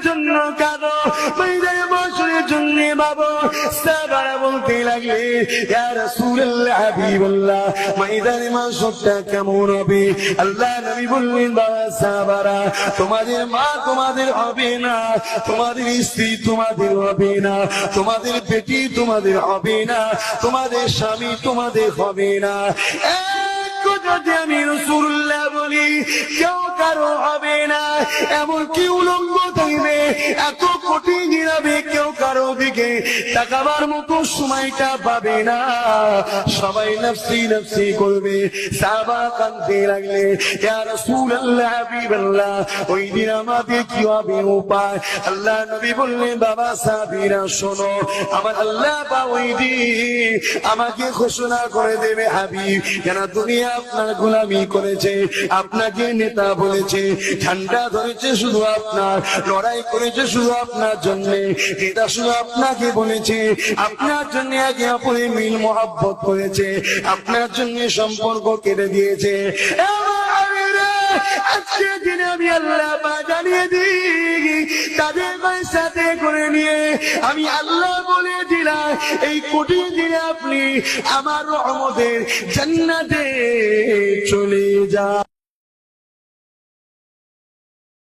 জন্য কাঁদো, ময়দানে মাশরের জন্য ভাবো। সাহাবারা বলতে লাগলে, ইয়া রাসূলুল্লাহ হাবিবাল্লাহ, ময়দানে মাশরটা কেমন হবে? আল্লাহ নবী বললেন, বাবা সাহাবারা, তোমাদের মা তোমাদের হবে না, তোমাদের স্ত্রী তোমাদের হবে না, তোমাদের বেটি তোমাদের হবে না, তোমাদের স্বামী তোমাদের হবে না। যদি আমি রাসূলুল্লাহ বলি, কেউ কারো হবে না। এমনকি উলঙ্গ থাকবে, এত কঠিন গিরাবে, কেউ কারো দিকে তাকাবার মতো সময়টা পাবে না, সবাই নফসি নফসি করবে। সাহাবা কাঁদতে লাগলে, ইয়া রাসূলুল্লাহ হাবিবাল্লাহ, ওই দিন আমাদের কি হবে উপায়? আল্লাহ নবী বললেন, বাবা সাহাবীরা শোনো, আমার আল্লাহ বা ওই দিন আমাকে ঘোষণা করে দেবে, হাবিব, কেন দুনিয়া আপনার গোলামি করেছে, আপনাকে নেতা বলেছে, ঝান্ডা ধরেছে শুধু আপনার, লড়াই করেছে শুধু আপনার জন্য, এটা শুধু আপনাকে বলেছে, আপনার জন্য একে অপরের মিল মহব্বত করেছে, আপনার জন্য সম্পর্ক কেটে দিয়েছে। আজকে দিনে আমি আল্লাহ জানিয়ে দিই, তাদের সাথে করে নিয়ে আমি আল্লাহ বলে দিলাম, এই কঠিন দিনে আপনি আমার রহমতের জান্নাতে চলে যান।